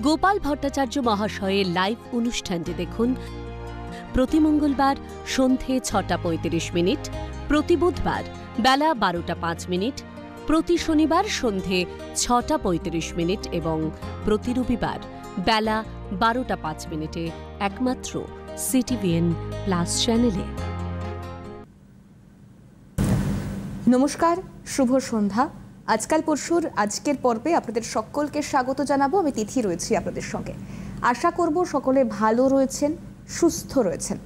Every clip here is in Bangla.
গোপাল ভট্টাচার্য মহাশয়ের লাইভ অনুষ্ঠানটি দেখুন প্রতি মঙ্গলবার সন্ধে ৬:৩৫, প্রতি বুধবার বেলা ১২:০৫, প্রতি শনিবার সন্ধে ৬:৩৫ এবং প্রতি রবিবার বেলা ১২:০৫ একমাত্র সিটিভিএন প্লাস চ্যানেলে। নমস্কার, শুভ সন্ধ্যা। আজকাল পরশুর আজকের পর্বে আপনাদের সকলকে স্বাগত জানাবো। আমি তিথি রয়েছি আপনাদের সঙ্গে। আশা করব সকলে ভালো রয়েছেন, সুস্থ রয়েছেন।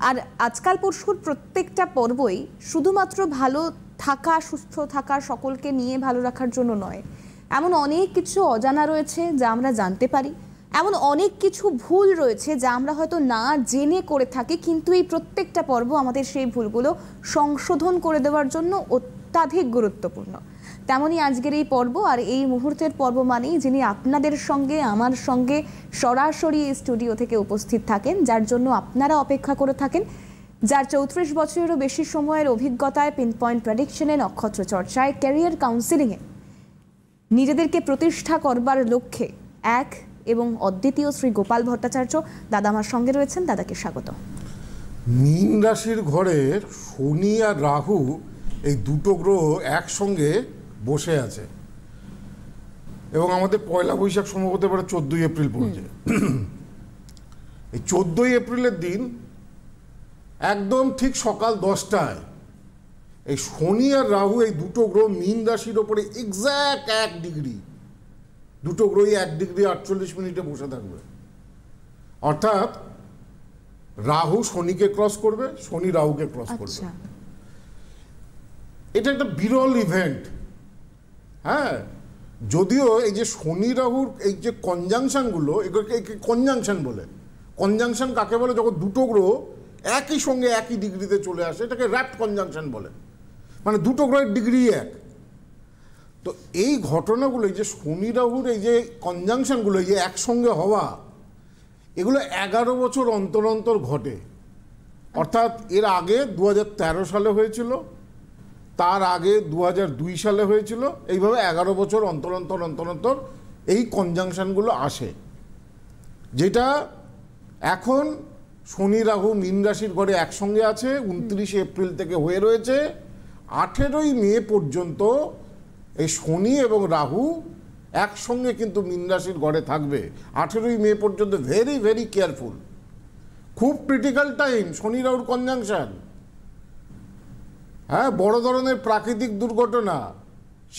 আর আজকাল পরশুর প্রত্যেকটা পর্বই শুধুমাত্র ভালো থাকা, সুস্থ থাকা, সকলকে নিয়ে ভালো রাখার জন্য নয়। এমন অনেক কিছু অজানা রয়েছে যা আমরা জানতে পারি, এমন অনেক কিছু ভুল রয়েছে যা আমরা হয়তো না জেনে করে থাকি, কিন্তু এই প্রত্যেকটা পর্ব আমাদের সেই ভুলগুলো সংশোধন করে দেওয়ার জন্য অত্যাধিক গুরুত্বপূর্ণ। তেমনই আজকের এই পর্ব আর এই মুহূর্তের পর্ব মানেই যিনি আপনাদের সঙ্গে আমার সঙ্গে সরাসরি এই স্টুডিও থেকে উপস্থিত থাকেন, যার জন্য আপনারা অপেক্ষা করে থাকেন, যার ৩৪ বছরেরও বেশি সময়ের অভিজ্ঞতায় পিন পয়েন্ট প্রেডিকশনে, নক্ষত্র চর্চায়, ক্যারিয়ার কাউন্সিলিংয়ে নিজেদেরকে প্রতিষ্ঠা করবার লক্ষ্যে এক এবং অদ্বিতীয় শ্রী গোপাল ভট্টাচার্য দাদা আমার সঙ্গে রয়েছেন। দাদাকে স্বাগত। মীন রাশির ঘরের শনি আর রাহু এই দুটো গ্রহ একসঙ্গে বসে আছে এবং আমাদের পয়লা বৈশাখ সম্ভবত এবারে 14ই এপ্রিল পড়েছে। এই 14ই এপ্রিলের দিন একদম ঠিক সকাল 10টায় এই শনি আর রাহু এই দুটো গ্রহ মীন রাশির ওপরে এক্স্যাক্ট 1 ডিগ্রি, দুটো গ্রহই 1 ডিগ্রি 48 মিনিটে বসে থাকবে। অর্থাৎ রাহু শনিকে ক্রস করবে, শনি রাহুকে ক্রস করবে। এটা একটা বিরল ইভেন্ট। হ্যাঁ, যদিও এই যে শনি রাহুর এই যে কনজাংশনগুলো, এগুলোকে কনজাংশন বলে। কনজাংশন কাকে বলে? যখন দুটো গ্রহ একই সঙ্গে একই ডিগ্রিতে চলে আসে, এটাকে র্যাপ্ট কনজাংশন বলে। মানে দুটো গ্রহের ডিগ্রি এক। তো এই ঘটনাগুলো, এই যে শনি রাহুর এই যে কনজাংশনগুলো, এই যে একসঙ্গে হওয়া, এগুলো 11 বছর অন্তর অন্তর ঘটে। অর্থাৎ এর আগে 2013 সালে হয়েছিল, তার আগে 2002 সালে হয়েছিল। এইভাবে 11 বছর অন্তর অন্তর অন্তর অন্তর এই কনজাংশনগুলো আসে। যেটা এখন শনি রাহু মীন রাশির ঘরে একসঙ্গে আছে, 29 এপ্রিল থেকে হয়ে রয়েছে। 18ই মে পর্যন্ত এই শনি এবং রাহু একসঙ্গে কিন্তু মীন রাশির ঘরে থাকবে। 18ই মে পর্যন্ত ভেরি ভেরি কেয়ারফুল, খুব ক্রিটিক্যাল টাইম শনি রাহুর কনজাংশন। হ্যাঁ, বড় ধরনের প্রাকৃতিক দুর্ঘটনা,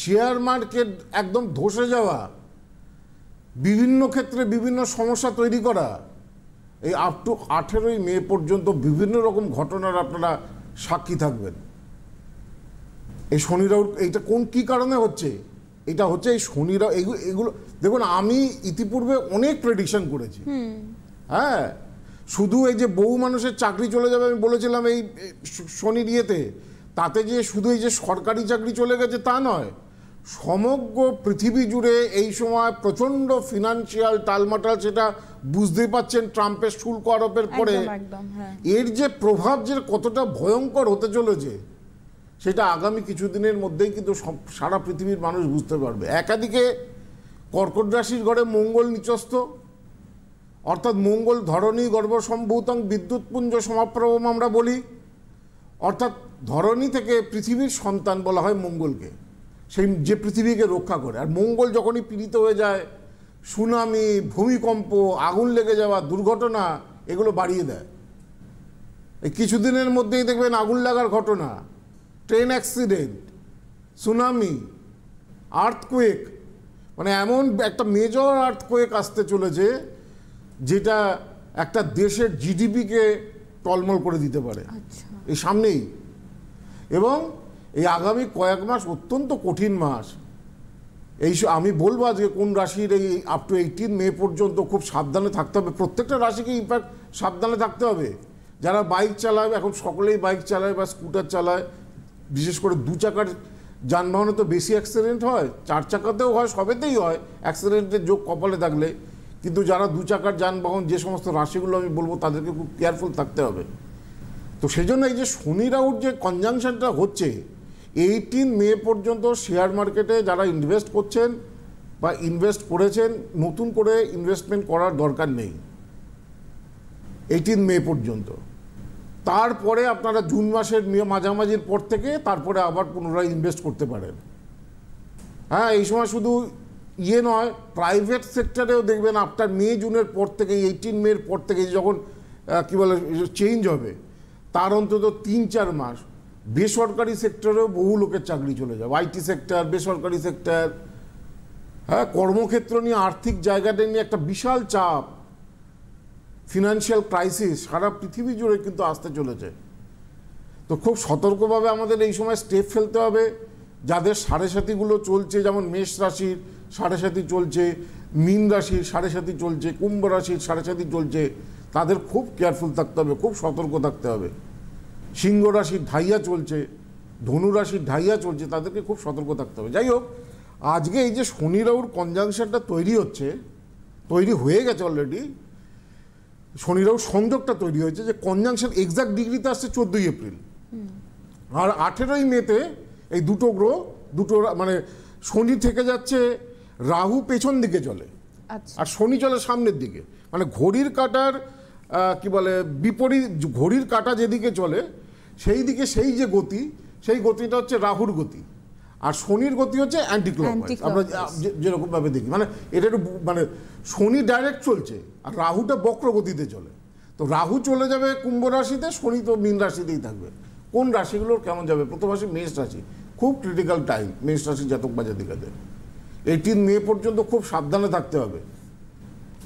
শেয়ার মার্কেট একদম ধসে যাওয়া, বিভিন্ন ক্ষেত্রে বিভিন্ন সমস্যা তৈরি করা, এই আপ টু 18ই মে পর্যন্ত বিভিন্ন রকম ঘটনার আপনারা সাক্ষী থাকবেন। এই শনি রাহুর এইটা কী কারণে হচ্ছে? এটা হচ্ছে এই শনি রাহু এগুলো দেখুন, আমি ইতিপূর্বে অনেক প্রেডিকশন করেছি। হ্যাঁ, শুধু এই যে বহু মানুষের চাকরি চলে যাবে আমি বলেছিলাম এই শনির ইয়েতে, তাতে যে শুধু এই যে সরকারি চাকরি চলে গেছে তা নয়, সমগ্র পৃথিবী জুড়ে এই সময় প্রচণ্ড ফিনান্সিয়াল টালমাটাল, সেটা বুঝতেই পাচ্ছেন ট্রাম্পের শুল্ক আরোপের পরে এর যে প্রভাব যে কতটা ভয়ঙ্কর হতে চলেছে, সেটা আগামী কিছুদিনের মধ্যেই কিন্তু সারা পৃথিবীর মানুষ বুঝতে পারবে। একাদিকে কর্কট রাশির ঘরে মঙ্গল নিচস্থ, অর্থাৎ মঙ্গল ধরণী গর্ভসম্ভূতং বিদ্যুৎপুঞ্জ সমাপ্রভম আমরা বলি। অর্থাৎ ধরণী থেকে পৃথিবীর সন্তান বলা হয় মঙ্গলকে, সেই যে পৃথিবীকে রক্ষা করে। আর মঙ্গল যখনই পীড়িত হয়ে যায়, সুনামি, ভূমিকম্প, আগুন লেগে যাওয়া, দুর্ঘটনা, এগুলো বাড়িয়ে দেয়। এই কিছুদিনের মধ্যেই দেখবেন আগুন লাগার ঘটনা, ট্রেন অ্যাক্সিডেন্ট, সুনামি, আর্থকুয়েক, মানে এমন একটা মেজর আর্থকুয়েক আসতে চলেছে যেটা একটা দেশের জিডিপিকে টলমল করে দিতে পারে এই সামনেই। এবং এই আগামী কয়েক মাস অত্যন্ত কঠিন মাস। এই আমি বলবো আজকে কোন রাশির এই আপ টু 18 মে পর্যন্ত খুব সাবধানে থাকতে হবে। প্রত্যেকটা রাশিকে ইনফ্যাক্ট সাবধানে থাকতে হবে। যারা বাইক চালায়, এখন সকলেই বাইক চালায় বা স্কুটার চালায়, বিশেষ করে 2 চাকার যানবাহনে তো বেশি অ্যাক্সিডেন্ট হয়, 4 চাকাতেও হয়, সবেতেই হয় অ্যাক্সিডেন্টের যোগ কপালে থাকলে। কিন্তু যারা 2 চাকার যানবাহন, যে সমস্ত রাশিগুলো আমি বলবো, তাদেরকে খুব কেয়ারফুল থাকতে হবে। তো সেই জন্য এই যে শনি রাহুর যে কনজাংশনটা হচ্ছে, 18 মে পর্যন্ত শেয়ার মার্কেটে যারা ইনভেস্ট করছেন বা ইনভেস্ট করেছেন, নতুন করে ইনভেস্টমেন্ট করার দরকার নেই 18 মে পর্যন্ত। তারপরে আপনারা জুন মাসের মাঝামাঝির পর থেকে তারপরে আবার পুনরায় ইনভেস্ট করতে পারেন। হ্যাঁ, এই সময় শুধু নয়, প্রাইভেট সেক্টরেও দেখবেন আফটার মে জুনের পর থেকে, 18 মের পর থেকে যখন কি বলে চেঞ্জ হবে, তার অন্তত 3-4 মাস বেসরকারি সেক্টরেও বহু লোকের চাকরি চলে যাবে। আইটি সেক্টর, বেসরকারি সেক্টর, হ্যাঁ, কর্মক্ষেত্র নিয়ে আর্থিক জায়গাটা নিয়ে একটা বিশাল চাপ, ফিনান্সিয়াল ক্রাইসিস সারা পৃথিবী জুড়ে কিন্তু আসতে চলেছে। তো খুব সতর্কভাবে আমাদের এই সময় স্টেপ ফেলতে হবে। যাদের সাড়ে সাথীগুলো চলছে, যেমন মেষ রাশির সাড়ে সাথী চলছে, মীন রাশির সাড়ে সাথী চলছে, কুম্ভ রাশির সাড়ে সাথী চলছে, তাদের খুব কেয়ারফুল থাকতে হবে, খুব সতর্ক থাকতে হবে। সিংহ রাশির ঢাইয়া চলছে, ধনু রাশির ঢাইয়া চলছে, তাদেরকে খুব সতর্ক থাকতে হবে। যাই হোক, আজকে এই যে শনি রাহুর কনজাংশনটা তৈরি হয়ে গেছে অলরেডি, শনি রাহুর সংযোগটা তৈরি হয়েছে, যে কনজাংশন এক্সাক্ট ডিগ্রিতে আসছে 14ই এপ্রিল, আর 18ই মেতে এই দুটো গ্রহ মানে শনি থেকে যাচ্ছে, রাহু পেছন দিকে চলে আর শনি চলে সামনের দিকে, মানে ঘড়ির কাঁটার কি বলে বিপরীত, ঘড়ির কাঁটা যেদিকে চলে সেই দিকে সেই যে গতি, সেই গতিটা হচ্ছে রাহুর গতি, আর শনির গতি হচ্ছে অ্যান্টি ক্লকওয়াইজ। আমরা যেরকম ভাবে দেখি, মানে এটা একটু মানে শনি ডাইরেক্ট চলছে আর রাহুটা বক্র গতিতে চলে। তো রাহু চলে যাবে কুম্ভ রাশিতে, শনি তো মীন রাশিতেই থাকবে। কোন রাশিগুলোর কেমন যাবে? প্রথম রাশি মেষ রাশি, খুব ক্রিটিক্যাল টাইম মেষ রাশির জাতক বা জাতিকাদের। 18 মে পর্যন্ত খুব সাবধানে থাকতে হবে।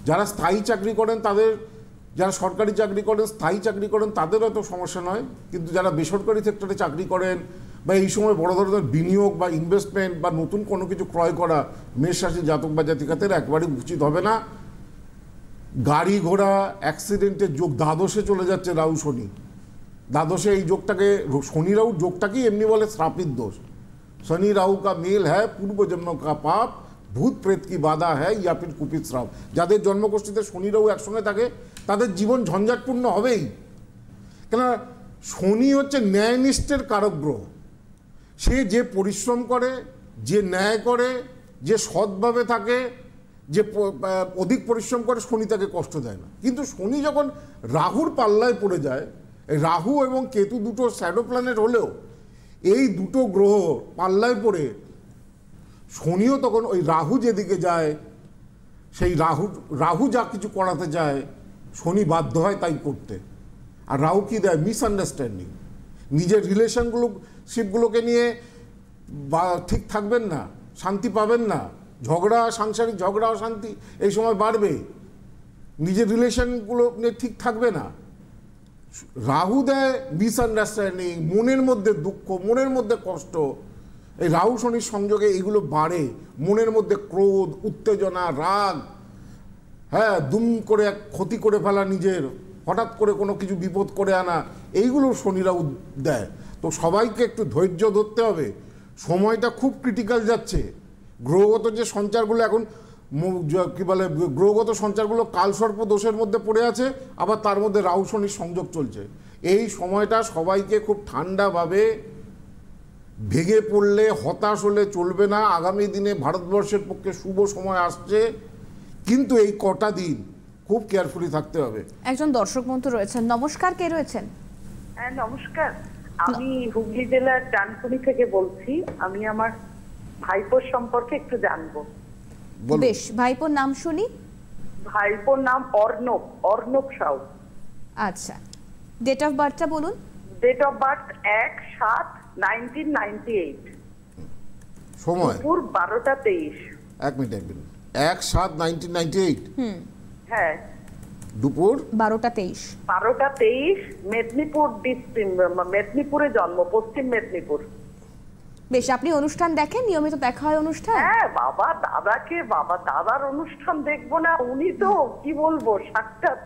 যারা স্থায়ী চাকরি করেন তাদের, যারা সরকারি চাকরি করেন, স্থায়ী চাকরি করেন, তাদেরও অত সমস্যা নয়, কিন্তু যারা বেসরকারি সেক্টরে চাকরি করেন বা এই সময় বড় ধরনের বিনিয়োগ বা ইনভেস্টমেন্ট বা নতুন কোনো কিছু ক্রয় করা মেষ রাশির জাতক বা জাতিকাদের একবারই উচিত হবে না। গাড়ি ঘোড়া অ্যাক্সিডেন্টের যোগ দ্বাদশে চলে যাচ্ছে রাহু শনি। দ্বাদশে এই যোগটাকে, শনি রাহু যোগটাকেই এমনি বলে শ্রাপিত দোষ। শনি রাহু কা মেল হ্যায় পূর্ব জন্ম কা পাপ, ভূত প্রেত কি বাধা হ্যায় ইয়া ফির কুপিত শ্রাপ। যাদের জন্মগোষ্ঠীতে শনি রাহু একসঙ্গে থাকে তাদের জীবন ঝঞ্ঝাটপূর্ণ হবেই। কেন? শনি হচ্ছে ন্যায়নিষ্ঠের কারক গ্রহ। সে যে পরিশ্রম করে, যে ন্যায় করে, যে সৎভাবে থাকে, যে অধিক পরিশ্রম করে, শনি তাকে কষ্ট দেয় না। কিন্তু শনি যখন রাহুর পাল্লায় পড়ে যায়, এই রাহু এবং কেতু দুটো শ্যাডো প্ল্যানেট হলেও এই দুটো গ্রহ পাল্লায় পড়ে শনিও তখন ওই রাহু যেদিকে যায়, সেই রাহু যা কিছু করাতে যায় শনি বাধ্য হয় তাই করতে। আর রাহু কি দেয়? মিসআন্ডারস্ট্যান্ডিং। নিজের শিপগুলোকে নিয়ে ঠিক থাকবেন না, শান্তি পাবেন না, ঝগড়া, সাংসারিক ঝগড়া অশান্তি এই সময় বাড়বে, নিজের রিলেশনগুলো নিয়ে ঠিক থাকবে না। রাহু দেয় মিসআন্ডারস্ট্যান্ডিং, মনের মধ্যে দুঃখ, মনের মধ্যে কষ্ট। এই রাহু শনির সংযোগে এইগুলো বাড়ে, মনের মধ্যে ক্রোধ, উত্তেজনা, রাগ, হ্যাঁ, দুম করে ক্ষতি করে ফেলা, নিজের হঠাৎ করে কোনো কিছু বিপদ করে আনা, এইগুলো শনি রাহু দেয়। তো সবাইকে একটু ধৈর্য ধরতে হবে, সময়টা খুব ক্রিটিক্যাল যাচ্ছে। গ্রহগত যে সঞ্চারগুলো এখন কি বলে, গ্রহগত সঞ্চারগুলো কালসর্প দোষের মধ্যে পড়ে আছে, আবার তার মধ্যে রাহু শনির সংযোগ চলছে। এই সময়টা সবাইকে খুব ঠান্ডাভাবে, ভেঙে পড়লে, হতাশ হলে চলবে না। আগামী দিনে ভারতবর্ষের পক্ষে শুভ সময় আসছে, কিন্তু এই কটা দিন খুব কেয়ারফুলি থাকতে হবে। একজন দর্শক বন্ধু রয়েছেন, নমস্কার, কে রয়েছেন? হ্যাঁ নমস্কার, আমি হুগলি জেলার ডানকুনি থেকে বলছি। আমি আমার ভাইপোর সম্পর্কে একটু জানবো। বেশ, ভাইপোর নাম শুনি। ভাইপোর নাম অর্ণব সাউ। আচ্ছা, ডেট অফ বার্থটা বলুন। ডেট অফ বার্থ 1/7/1998, সময় দুপুর 12টা 23। 1 মিনিট 1/7/1998। হ্যাঁ, দুপুর 12টা 23। 12টা 23, মেদিনীপুর ডিস্ট্রিক্ট, মেদিনীপুরে জন্ম, পশ্চিম মেদিনীপুর। বেশ, আপনি অনুষ্ঠান দেখেন? নিয়মিত দেখা হয় অনুষ্ঠান? হ্যাঁ বাবা, দাদার অনুষ্ঠান দেখবো না? উনি তো কি বলবো, সাক্ষাৎ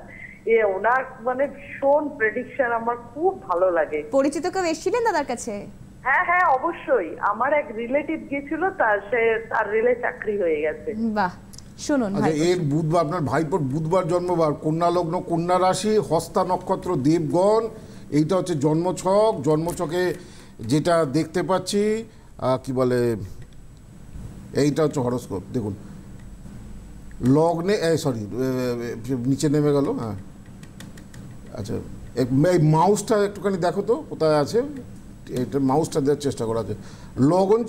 ওনার মানে ভীষণ প্রেডিকশন আমার খুব ভালো লাগে। পরিচিত কেউ এসেছিলেন দাদার কাছে? হ্যাঁ অবশ্যই, আমার এক রিলেটিভ গিয়েছিল, তার রেলে চাকরি হয়ে গেছে। বাহ, শুনুন। আচ্ছা, এর বুধবার, আপনার ভাইপোর বুধবার জন্মবার, কন্যা লগ্ন, কন্যা রাশি, হস্তা নক্ষত্র, দেবগণ। এইটা হচ্ছে জন্মছক। জন্মছকে যেটা দেখতে পাচ্ছি কি বলে, এইটা হচ্ছে হরোস্কোপ। দেখুন, লগ্নে সরি নিচে নেমে গেল। হ্যাঁ আচ্ছা, এই মাউসটা একটুখানি দেখো তো কোথায় আছে, এটা মাউসটা দেওয়ার চেষ্টা করা আছে। লগন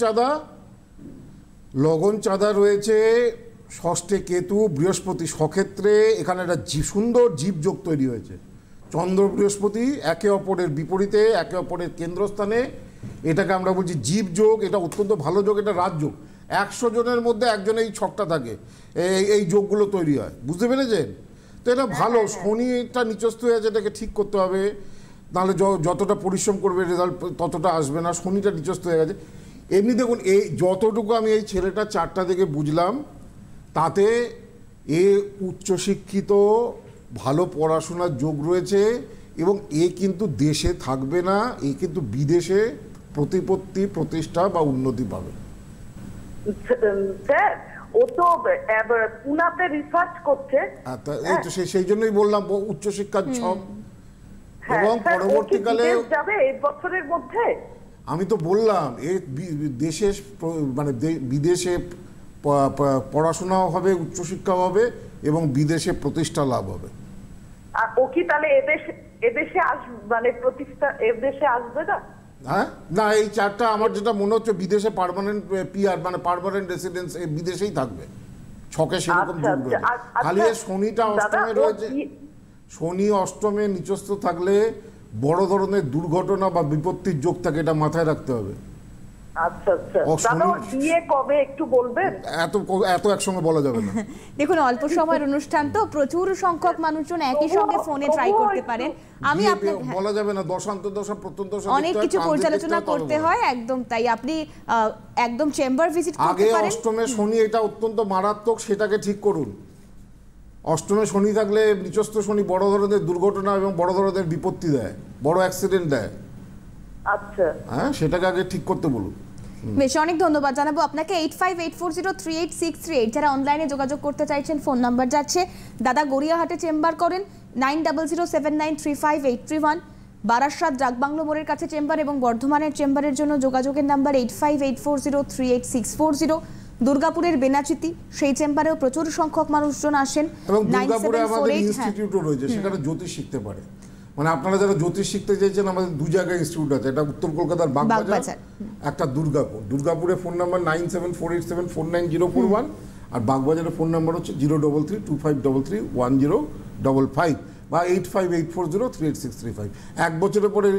চাঁদা রয়েছে ষষ্ঠে কেতু, বৃহস্পতি সক্ষেত্রে, এখানে একটা সুন্দর জীবযোগ তৈরি হয়েছে। চন্দ্র বৃহস্পতি একে অপরের বিপরীতে, একে অপরের কেন্দ্রস্থানে, এটাকে আমরা বলছি জীবযোগ। এটা অত্যন্ত ভালো যোগ, এটা রাজযোগ। 100 জনের মধ্যে একজন এই ছকটা থাকে, এই যোগগুলো তৈরি হয়, বুঝতে পেরেছেন? তো এটা ভালো। শনিটা নিচস্থ হয়ে আছে, এটাকে ঠিক করতে হবে, নাহলে যতটা পরিশ্রম করবে রেজাল্ট ততটা আসবে না। শনিটা নিচস্থ হয়ে গেছে। এমনি দেখুন, এই যতটুকু আমি এই ছেলেটা চারটা থেকে বুঝলাম, তাতে এ উচ্চশিক্ষিত, ভালো পড়াশোনার যোগ রয়েছে, এবং এ কিন্তু দেশে থাকবে না, এ কিন্তু বিদেশে প্রতিপত্তি, প্রতিষ্ঠা বা উন্নতি পাবে। স্যার, ও তো পুনাতে রিসার্চ করছে। সেই জন্যই বললাম উচ্চশিক্ষার ছক, এবং পরবর্তীকালে যাবে এই বছরের মধ্যে। আমি তো বললাম এ দেশে মানে বিদেশে পড়াশোনাও হবে, উচ্চশিক্ষা হবে, এবং বিদেশে প্রতিষ্ঠা লাভ হবে। আর ও কি তাহলে এদেশে মানে প্রতিষ্ঠা এদেশে আসবে না? হ্যাঁ, না, এই চারটা আমার যেটা মনে হচ্ছে বিদেশে পার্মানেন্ট পিআর মানে পার্মানেন্ট রেসিডেন্স বিদেশেই থাকবে, ছকে সেরকম যোগ রয়েছে। খালি শনিটা অষ্টমে রয়েছে, শনি অষ্টমে নিচস্থ থাকলে বড় ধরনের দুর্ঘটনা বা বিপত্তির যোগ থাকে, এটা মাথায় রাখতে হবে। আচ্ছা আচ্ছা, দাদা ওর বিয়ে কবে একটু বলবেন? এত একসঙ্গে বলা যাবে না। দেখুন, অল্প সময়ের অনুষ্ঠান তো, প্রচুর সংখ্যক মানুষজন একই সঙ্গে ফোনে ট্রাই করতে পারেন। আমি আপনাকে বলা যাবে না, দশান্তদশা প্রত্যন্তদশা অনেক কিছু পর্যালোচনা করতে হয়, একদম তাই। আপনি একদম চেম্বার ভিজিট করতে পারেন। আগে অষ্টমে শনি, এটা অত্যন্ত মারাত্মক, সেটাকে ঠিক করুন। অষ্টমে শনি থাকলে নিচস্থ শনি বড় ধরনের দুর্ঘটনা এবং বড় ধরনের বিপত্তি দেয়, বড় অ্যাক্সিডেন্ট দেয়। আচ্ছা, হ্যাঁ, সেটাকে আগে ঠিক করতে বলুন। বেশ, অনেক ধন্যবাদ জানাবো আপনাকে। 8584038638 যারা অনলাইনে যোগাযোগ করতে চাইছেন, ফোন নাম্বার যাচ্ছে। দাদা গড়িয়াহাটে চেম্বার করেন, 9007935831। বারাসাত ডাকবাংলো মোড়ের কাছে চেম্বার, এবং বর্ধমানের চেম্বারের জন্য যোগাযোগের নাম্বার 8584038640। দুর্গাপুরের বেনাচিতি, সেই চেম্বারেও প্রচুর সংখ্যক মানুষজন আসেন। এবং দুর্গাপুরে আমাদের ইনস্টিটিউটও রয়েছে, সেখানে জ্যোতিষ শিখতে পারে। মানে আপনারা যারা জ্যোতিষ শিখতে চাইছেন, আমাদের দু জায়গায় ইনস্টিটিউট আছে, এটা উত্তর কলকাতার বাগবাজার, একটা দুর্গাপুরে ফোন নাম্বার 9748749041, আর বাগবাজারের ফোন নাম্বার হচ্ছে 03325331055 বা 8584038635। 1 বছরের পরে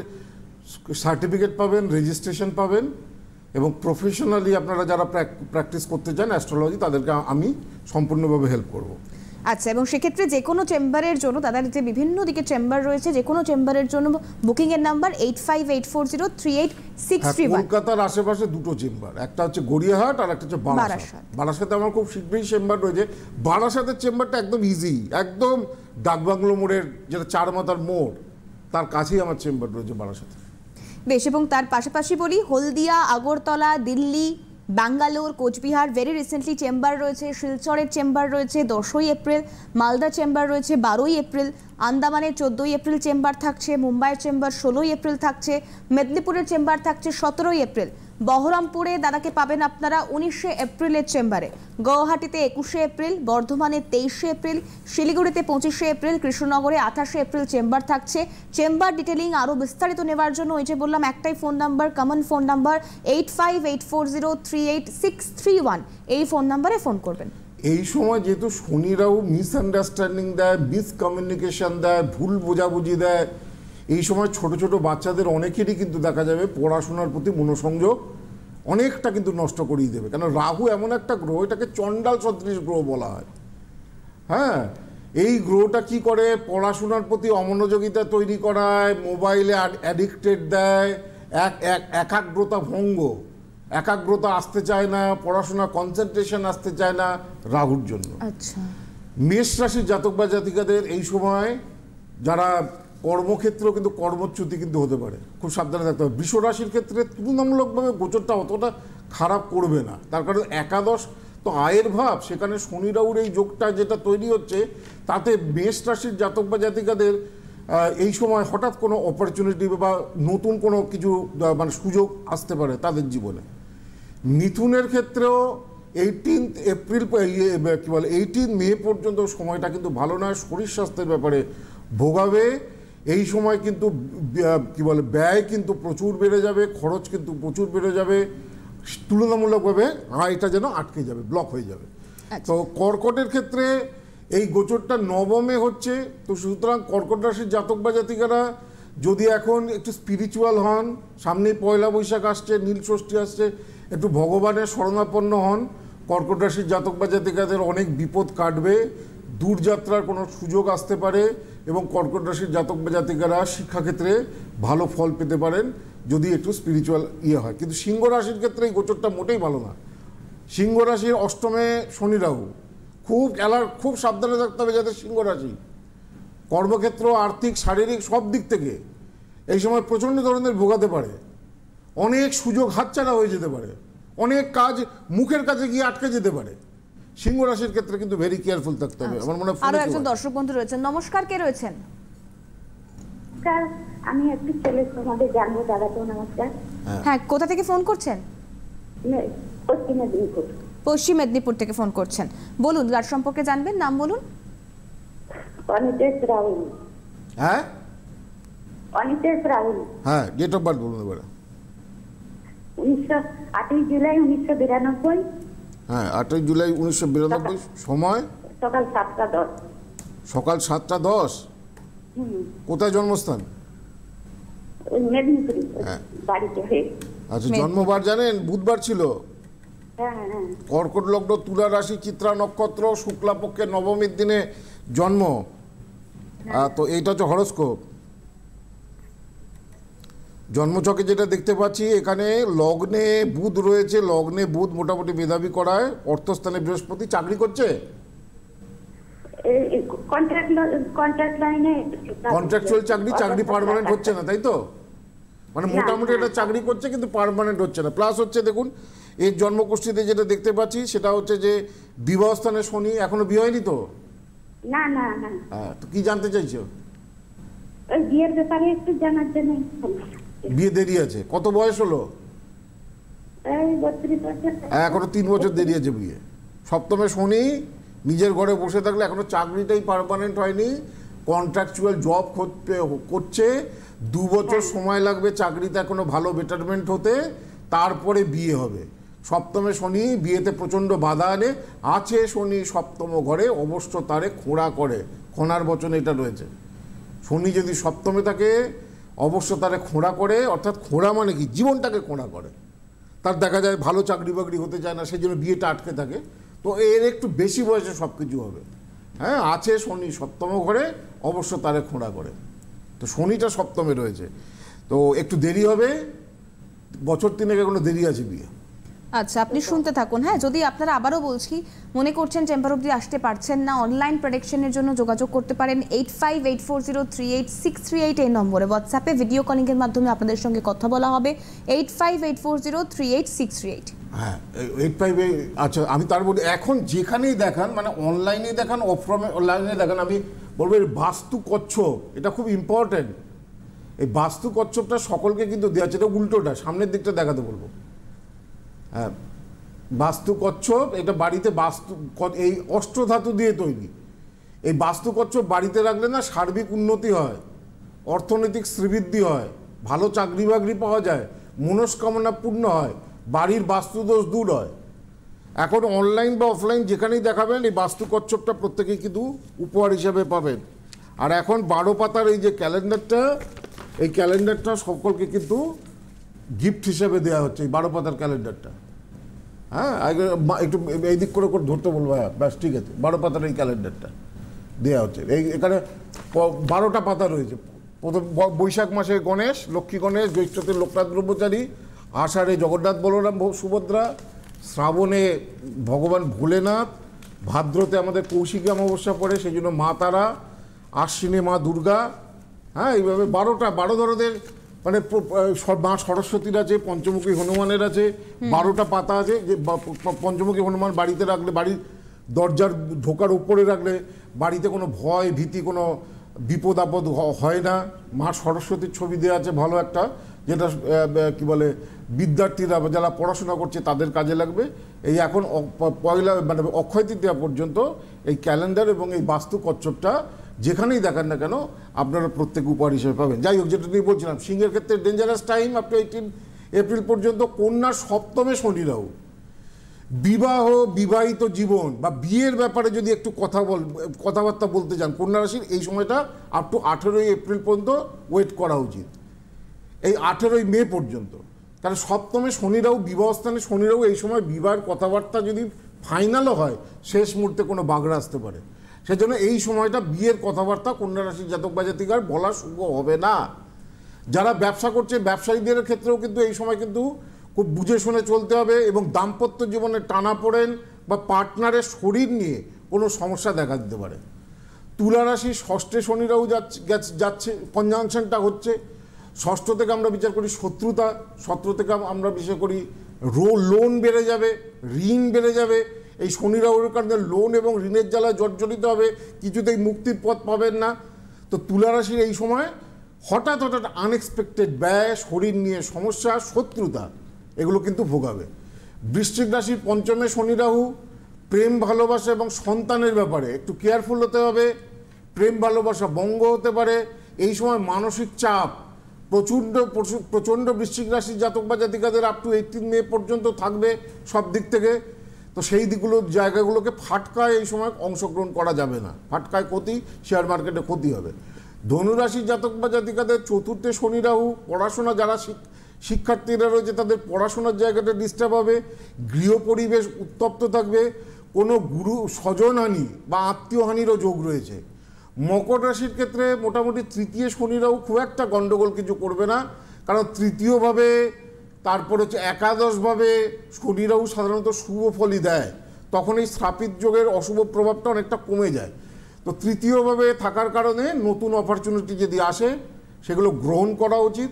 সার্টিফিকেট পাবেন, রেজিস্ট্রেশন পাবেন, এবং প্রফেশনালি আপনারা যারা প্র্যাকটিস করতে চান অ্যাস্ট্রোলজি, তাদেরকে আমি সম্পূর্ণভাবে হেল্প করব। আচ্ছা, এবং সেক্ষেত্রে যে কোনো চেম্বারের জন্য, তাদের যে বিভিন্ন দিকে চেম্বার রয়েছে, যে কোনো চেম্বারের জন্য বুকিং এর নাম্বার 8584038631। কলকাতার আশেপাশে দুটো চেম্বার, একটা হচ্ছে গড়িয়াহাট আর একটা হচ্ছে বারাসাত। বারাসাতে আমার খুব শীঘ্রই চেম্বার রয়েছে। বারাসাতের চেম্বারটা একদম ইজি, একদম ডাকবাংলো মোড়ের, যেটা 4 মাথার মোড়, তার কাছেই আমার চেম্বার রয়েছে বারাসাতে। বেশ, এবং তার পাশাপাশি বলি, Haldia, Agartala, Delhi, Bangalore, Cooch Behar very recently chamber রয়েছে। শিলচরের চেম্বার রয়েছে 10ই এপ্রিল, মালদা চেম্বার রয়েছে 12ই এপ্রিল, আন্দামানের 14ই এপ্রিল চেম্বার থাকছে, মুম্বাইয়ের চেম্বার 16ই এপ্রিল থাকছে, মেদিনীপুরের চেম্বার থাকছে 17ই এপ্রিল, বহরমপুরে দাদাকে পাবেন আপনারা 19শে এপ্রিলের চেম্বারে, গুয়াহাটিতে 21শে এপ্রিল, বর্ধমানে 23শে এপ্রিল, শিলিগুড়িতে 25শে এপ্রিল, কৃষ্ণনগরে 28শে এপ্রিল চেম্বার থাকছে। চেম্বার ডিটেলিং আরও বিস্তারিত নেওয়ার জন্য ওই যে বললাম, একটাই phone number, common phone number 8584038631, এই ফোন নাম্বারে ফোন করবেন। এই সময় যেহেতু শনিরাও মিসআন্ডারস্ট্যান্ডিং দেয়, মিসকমিউনিকেশন দেয়, ভুল বোঝাবুঝি দেয়, এই সময় ছোট ছোট বাচ্চাদের অনেকেরই কিন্তু দেখা যাবে পড়াশোনার প্রতি মনোসংযোগ অনেকটা কিন্তু নষ্ট করিয়ে দেবে। কেন, রাহু এমন একটা গ্রহ, এটাকে চণ্ডাল সদৃশ গ্রহ বলা হয়। হ্যাঁ, এই গ্রহটা কি করে, পড়াশোনার প্রতি অমনোযোগিতা তৈরি করায়, মোবাইলে অ্যাডিক্টেড দেয়, একাগ্রতা ভঙ্গ, একাগ্রতা আসতে চায় না, পড়াশোনা কনসেন্ট্রেশন আসতে চায় না, রাহুর জন্য। আচ্ছা, মেষ রাশির জাতক বা জাতিকাদের এই সময় যারা কর্মক্ষেত্রেও কিন্তু কর্মচ্যুতি কিন্তু হতে পারে, খুব সাবধানে থাকতে হবে। বৃষ রাশির ক্ষেত্রে তুলনামূলকভাবে গোচরটা অতটা খারাপ করবে না, তার কারণ একাদশ তো আয়ের ভাব, সেখানে শনি রাহুর এই যোগটা যেটা তৈরি হচ্ছে, তাতে মেষ রাশির জাতক বা জাতিকাদের এই সময় হঠাৎ কোনো অপরচুনিটি বা নতুন কোনো কিছু মানে সুযোগ আসতে পারে তাদের জীবনে। মিথুনের ক্ষেত্রেও 18 এপ্রিল কি বলে 18 মে পর্যন্ত সময়টা কিন্তু ভালো নয়, শরীর স্বাস্থ্যের ব্যাপারে ভোগাবে। এই সময় কিন্তু কি বলে ব্যয় কিন্তু প্রচুর বেড়ে যাবে, খরচ কিন্তু প্রচুর বেড়ে যাবে, তুলনামূলকভাবে আয়টা যেন আটকে যাবে, ব্লক হয়ে যাবে। তো কর্কটের ক্ষেত্রে এই গোচরটা নবমে হচ্ছে, তো সুতরাং কর্কট রাশির জাতক বা জাতিকারা যদি এখন একটু স্পিরিচুয়াল হন, সামনে পয়লা বৈশাখ আসছে, নীল ষষ্ঠী আসছে, একটু ভগবানের শরণাপন্ন হন, কর্কট রাশির জাতক বা জাতিকাদের অনেক বিপদ কাটবে, দূরযাত্রার কোনো সুযোগ আসতে পারে এবং কর্কট রাশির জাতক বা জাতিকারা শিক্ষাক্ষেত্রে ভালো ফল পেতে পারেন যদি একটু স্পিরিচুয়াল হয়। কিন্তু সিংহ রাশির ক্ষেত্রে এই গোচরটা মোটেই ভালো না। সিংহ রাশির অষ্টমে শনি রাহু, খুব সাবধানে থাকতে হবে যাদের সিংহ রাশি। কর্মক্ষেত্র, আর্থিক, শারীরিক সব দিক থেকে এই সময় প্রচণ্ড ধরনের ভোগাতে পারে, অনেক সুযোগ হাতছাড়া হয়ে যেতে পারে, অনেক কাজ মুখের কাছে গিয়ে আটকে যেতে পারে। সিংহ রাশির ক্ষেত্রে কিন্তু ভেরি কেয়ারফুল থাকতে হবে। আমার মনে হয় আরো একজন দর্শক বন্ধু রয়েছেন। নমস্কার, কে রয়েছেন? স্যার, আমি একটু ছেলে তোমাদের জানবো। দাদা তো নমস্কার। হ্যাঁ, কোথা থেকে ফোন করছেন? পশ্চিম মেদিনীপুর। পশ্চিম মেদিনীপুর থেকে ফোন করছেন, বলুন কার সম্পর্কে জানবেন, নাম বলুন। অনিতেশ রাহুল। হ্যাঁ, অনিতেশ রাহুল। হ্যাঁ, ডেট অফ বার্থ বলুন এবারে। 8ই জুলাই 1992। হ্যাঁ, 8ই জুলাই 1992। সময় সকাল 7টা 10। সকাল 7টা 10। কোথায় জন্মস্থান? মেদিনীপুর হ্যাঁ। বাড়িতে হয়ে। আচ্ছা, জন্মবার জানেন? বুধবার ছিল। হ্যাঁ হ্যাঁ। কর্কট লগ্ন, তুলা রাশি, চিত্রা নক্ষত্র, শুক্লাপক্ষের নবমীর দিনে জন্ম। তো এইটা হচ্ছে হরস্কোপ। জন্মছকে যেটা দেখতে পাচ্ছি এখানে লগ্নে বুধ রয়েছে, লগ্নে বুধ মোটামুটি মেধাবী করায়, অর্থস্থানে বৃহস্পতি। চাকরি করছে? কন্ট্রাক্ট লাইনে। কন্ট্রাকচুয়াল চাকরি পার্মানেন্ট হচ্ছে না, তাই তো? মানে মোটামুটি একটা চাকরি করছে কিন্তু পার্মানেন্ট হচ্ছে না। প্লাস হচ্ছে দেখুন এর জন্মকুষ্ঠিতে যেটা দেখতে পাচ্ছি সেটা হচ্ছে যে বিবাহ স্থানে শনি। এখনো বিয়ে হয়নি তো? না না না। হ্যাঁ, তো কি জানতে চাইছো? ওই বিয়ের ব্যাপারে একটু জানার জন্য। বিয়ে দেরি আছে। কত বয়স হলো? এই 32 বছর। এখনো 3 বছর দেরি আছে বিয়ে। সপ্তমে শনি, নিজের ঘরে বসে থাকলে এখনো চাকরিটাই পার্মানেন্ট হয়নি, কন্ট্রাকচুয়াল জব করছে। 2 বছর সময় লাগবে চাকরিতে এখনো ভালো বেটারমেন্ট হতে, তারপরে বিয়ে হবে। সপ্তমে শনি বিয়েতে প্রচণ্ড বাধা আনে। আছে শনি সপ্তম ঘরে, অবশ্য তারে খোঁড়া করে, খোঁড়ার বচনে এটা রয়েছে। শনি যদি সপ্তমে থাকে অবশ্য তারে খোঁড়া করে, অর্থাৎ খোঁড়া মানে কি, জীবনটাকে খোঁড়া করে। তার দেখা যায় ভালো চাকরি বাকরি হতে চায় না, সেই জন্য বিয়েটা আটকে থাকে। তো এর একটু বেশি বয়সে সব কিছু হবে। হ্যাঁ, আছে শনি সপ্তম ঘরে, অবশ্য তারে খোঁড়া করে। তো শনিটা সপ্তমে রয়েছে, তো একটু দেরি হবে, বছর 3 এখনো দেরি আছে বিয়ে। আচ্ছা, আপনি শুনতে থাকুন। হ্যাঁ, যদি আপনারা, আবারও বলছি, মনে করছেন চেম্বার অবধি আসতে পারছেন না, অনলাইন প্রেডিকশনের জন্য যোগাযোগ করতে পারেন 8584038638 এই নম্বরে। হোয়াটসঅ্যাপে ভিডিও কলিংয়ের মাধ্যমে আপনাদের সঙ্গে কথা বলা হবে 8584038638। হ্যাঁ, 85 আচ্ছা, আমি তার বলি এখন যেখানেই দেখান, মানে অনলাইনে দেখান, অনলাইনে দেখান, আমি বলবো এর বাস্তু কচ্ছপ, এটা খুব ইম্পর্টেন্ট। এই বাস্তু কচ্ছপটা সকলকে কিন্তু দেওয়া আছে, এটা উল্টোটা, সামনের দিকটা দেখাতে বলবো। হ্যাঁ, বাস্তু কচ্ছপ, এটা বাড়িতে এই অষ্টধাতু দিয়ে তৈরি। এই বাস্তু কচ্ছপ বাড়িতে রাখলে না সার্বিক উন্নতি হয়, অর্থনৈতিক শ্রীবৃদ্ধি হয়, ভালো চাকরি বাকরি পাওয়া যায়, মনস্কামনা পূর্ণ হয়, বাড়ির বাস্তুদোষ দূর হয়। এখন অনলাইন বা অফলাইন যেখানেই দেখাবেন এই বাস্তু কচ্ছপটা প্রত্যেকেই কিন্তু উপহার হিসাবে পাবেন। আর এখন 12 পাতার এই যে ক্যালেন্ডারটা, এই ক্যালেন্ডারটা সকলকে কিন্তু গিফট হিসেবে দেওয়া হচ্ছে, এই 12 পাতার ক্যালেন্ডারটা। হ্যাঁ, একটু এই দিক করে ধরতে বলবো। হ্যাঁ, ব্যাস ঠিক আছে, 12 পাতার এই ক্যালেন্ডারটা দেওয়া হচ্ছে। এখানে 12টা পাতা রয়েছে। প্রথম বৈশাখ মাসে গণেশ, লক্ষ্মী গণেশ, জ্যৈষ্ঠতে লোকনাথ ব্রহ্মচারী, আষাঢ়ে জগন্নাথ বলরাম সুভদ্রা, শ্রাবণে ভগবান ভোলেনাথ, ভাদ্রতে আমাদের কৌশিকী অমাবস্যা পড়ে সেই জন্য মা তারা, আশ্বিনে মা দুর্গা। হ্যাঁ, এইভাবে 12 ধরনের, মানে মা সরস্বতীর আছে, পঞ্চমুখী হনুমানের আছে, 12টা পাতা আছে। যে পঞ্চমুখী হনুমান বাড়িতে রাখলে, বাড়ির দরজার ঢোকার উপরে রাখলে বাড়িতে কোনো ভয় ভীতি, কোনো বিপদ আপদ হয় না। মা সরস্বতীর ছবি দেওয়া আছে ভালো একটা। যেটা কি বলে বিদ্যার্থীরা যারা পড়াশোনা করছে তাদের কাজে লাগবে। এই এখন পয়লা মানে অক্ষয় তৃতীয়া পর্যন্ত এই ক্যালেন্ডার এবং এই বাস্তু কচ্ছপটা যেখানেই দেখান না কেন আপনারা প্রত্যেক উপহার হিসেবে পাবেন। যাই হোক, যেটা নিয়ে বলছিলাম, সিংহের ক্ষেত্রে dangerous time up to 18 April পর্যন্ত। কন্যার সপ্তমে শনি রাহু। বিবাহ, বিবাহিত জীবন বা বিয়ের ব্যাপারে যদি একটু কথাবার্তা বলতে চান কন্যা রাশির, এই সময়টা আপ টু 18 এপ্রিল পর্যন্ত ওয়েট করা উচিত, এই 18 মে পর্যন্ত। কারণ সপ্তমে শনি রাহু, বিবাহস্থানে শনি রাহু, এই সময় বিবাহের কথাবার্তা যদি ফাইনালও হয় শেষ মুহূর্তে কোনো বাগড়া আসতে পারে। সেজন্য এই সময়টা বিয়ের কথাবার্তা কন্যা রাশির জাতক বা জাতিকার বলা শুভ হবে না। যারা ব্যবসা করছে ব্যবসায়ীদের ক্ষেত্রেও কিন্তু এই সময় কিন্তু খুব বুঝে শুনে চলতে হবে, এবং দাম্পত্য জীবনে টানাপোড়েন বা পার্টনারের শরীর নিয়ে কোনো সমস্যা দেখা দিতে পারে। তুলা রাশি ষষ্ঠে শনি রাহু যাচ্ছে, কনজাংশনটা হচ্ছে। ষষ্ঠ থেকে আমরা বিচার করি শত্রুতা, শত্রু থেকে আমরা বিচার করি লোন বেড়ে যাবে, ঋণ বেড়ে যাবে। এই শনি রাহুর কারণে লোন এবং ঋণের জ্বালায় জর্জরিত হবে, কিছুতেই মুক্তির পথ পাবেন না। তো তুলা রাশির এই সময় হঠাৎ আনএক্সপেক্টেড ব্যয়, শরীর নিয়ে সমস্যা, শত্রুতা, এগুলো কিন্তু ভোগাবে। বৃশ্চিক রাশির পঞ্চমে শনি রাহু। প্রেম ভালোবাসা এবং সন্তানের ব্যাপারে একটু কেয়ারফুল হতে হবে। প্রেম ভালোবাসা ভঙ্গ হতে পারে। এই সময় মানসিক চাপ প্রচণ্ড বৃশ্চিক রাশির জাতক বা জাতিকাদের আপ টু 18 মে পর্যন্ত থাকবে সব দিক থেকে। তো সেই দিকগুলোর জায়গাগুলোকে ফাটকায় এই সময় অংশগ্রহণ করা যাবে না, ফাটকায় ক্ষতি, শেয়ার মার্কেটে ক্ষতি হবে। ধনুরাশির জাতক বা জাতিকাদের চতুর্থে শনি রাহু। পড়াশোনা, যারা শিক্ষার্থীরা রয়েছে তাদের পড়াশোনার জায়গাটা ডিস্টার্ব হবে, গৃহ পরিবেশ উত্তপ্ত থাকবে, কোনো গুরু স্বজনহানি বা আত্মীয়হানিরও যোগ রয়েছে। মকর রাশির ক্ষেত্রে মোটামুটি তৃতীয় শনি রাহু খুব একটা গণ্ডগোল কিছু করবে না, কারণ তৃতীয়ভাবে তারপর হচ্ছে একাদশভাবে শনি রাহু সাধারণত শুভ ফলই দেয়, তখন এই শ্রাপিত যোগের অশুভ প্রভাবটা অনেকটা কমে যায়। তো তৃতীয়ভাবে থাকার কারণে নতুন অপরচুনিটি যদি আসে সেগুলো গ্রহণ করা উচিত।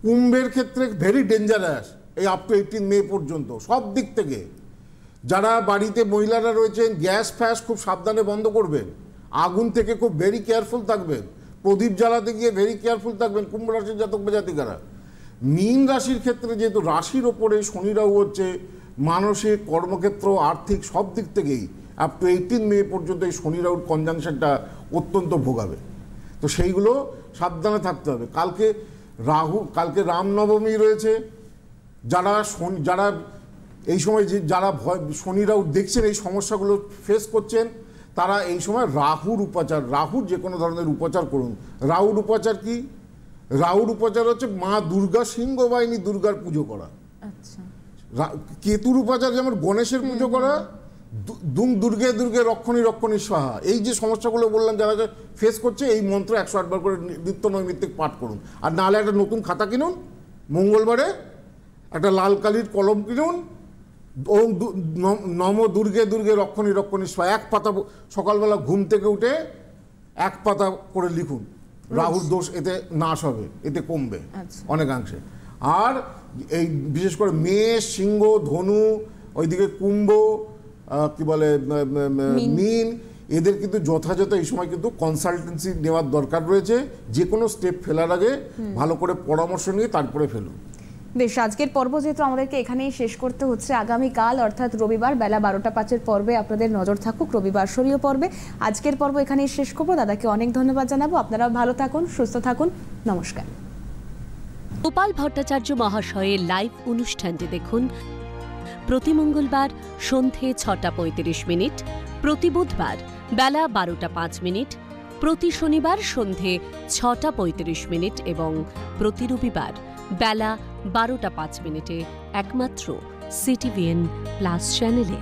কুম্ভের ক্ষেত্রে ভেরি ডেঞ্জারাস এই আপ টু 18 মে পর্যন্ত সব দিক থেকে। যারা বাড়িতে মহিলারা রয়েছেন গ্যাস ফ্যাস খুব সাবধানে বন্ধ করবেন, আগুন থেকে খুব ভেরি কেয়ারফুল থাকবেন, প্রদীপ জ্বালাতে গিয়ে ভেরি কেয়ারফুল থাকবেন কুম্ভ রাশির জাতক বা জাতিকারা। মীন রাশির ক্ষেত্রে যেহেতু রাশির ওপরে শনি রাহু হচ্ছে, মানসিক, কর্মক্ষেত্র, আর্থিক সব দিক থেকেই আপ টু 18 মে পর্যন্ত এই শনি রাহুর কনজাংশনটা অত্যন্ত ভোগাবে। তো সেইগুলো সাবধানে থাকতে হবে। কালকে রামনবমী রয়েছে। যারা এই সময় যারা শনি রাহু দেখছেন, এই সমস্যাগুলো ফেস করছেন, তারা এই সময় রাহুর যে কোনো ধরনের উপাচার করুন। রাহুর উপাচার কি? রাহুর উপাচার হচ্ছে মা দুর্গা, সিংহ বাহিনী দুর্গার পুজো করা। আচ্ছা। কেতুর উপাচার যেমন গণেশের পুজো করা, দুর্গে দুর্গে রক্ষণী রক্ষণী সাহা। এই যে সমস্যাগুলো বললাম যারা ফেস করছে, এই মন্ত্র 108 বার করে নিত্য নৈমিত্তিক পাঠ করুন। আর নাহলে একটা নতুন খাতা কিনুন, মঙ্গলবারে একটা লাল কালির কলম কিনুন, ওম নম দুর্গে দুর্গে রক্ষণী রক্ষণী সাহা, এক পাতা সকালবেলা ঘুম থেকে উঠে এক পাতা করে লিখুন। রাহুর দোষ এতে নাশ হবে, এতে কমবে অনেকাংশে। আর এই বিশেষ করে মেষ, সিংহ, ধনু, ওইদিকে কুম্ভ, কি বলে মীন, এদের কিন্তু যথাযথ এই সময় কিন্তু কনসালটেন্সি নেওয়ার দরকার রয়েছে। যে কোনো স্টেপ ফেলার আগে ভালো করে পরামর্শ নিয়ে তারপরে ফেলুন। বেশ, আজকের পর্ব যেহেতু আমাদেরকে এখানেই শেষ করতে হচ্ছে, আগামীকাল অর্থাৎ রবিবার বেলা 12টা 5 পর্বে আপনাদের নজর থাকুক, রবিবার শরীয় পর্বে। আজকের পর্ব এখানেই শেষ করবো। দাদাকে অনেক ধন্যবাদ জানাবো। আপনারাও ভালো থাকুন, সুস্থ থাকুন, নমস্কার। গোপাল ভট্টাচার্য মহাশয়ের লাইভ অনুষ্ঠানটি দেখুন প্রতি মঙ্গলবার সন্ধে 6:35, প্রতি বুধবার বেলা 12টা 5, প্রতি শনিবার সন্ধে 6:35 এবং প্রতি রবিবার বেলা 12টা 5 একমাত্র CTVN+ চ্যানেলে।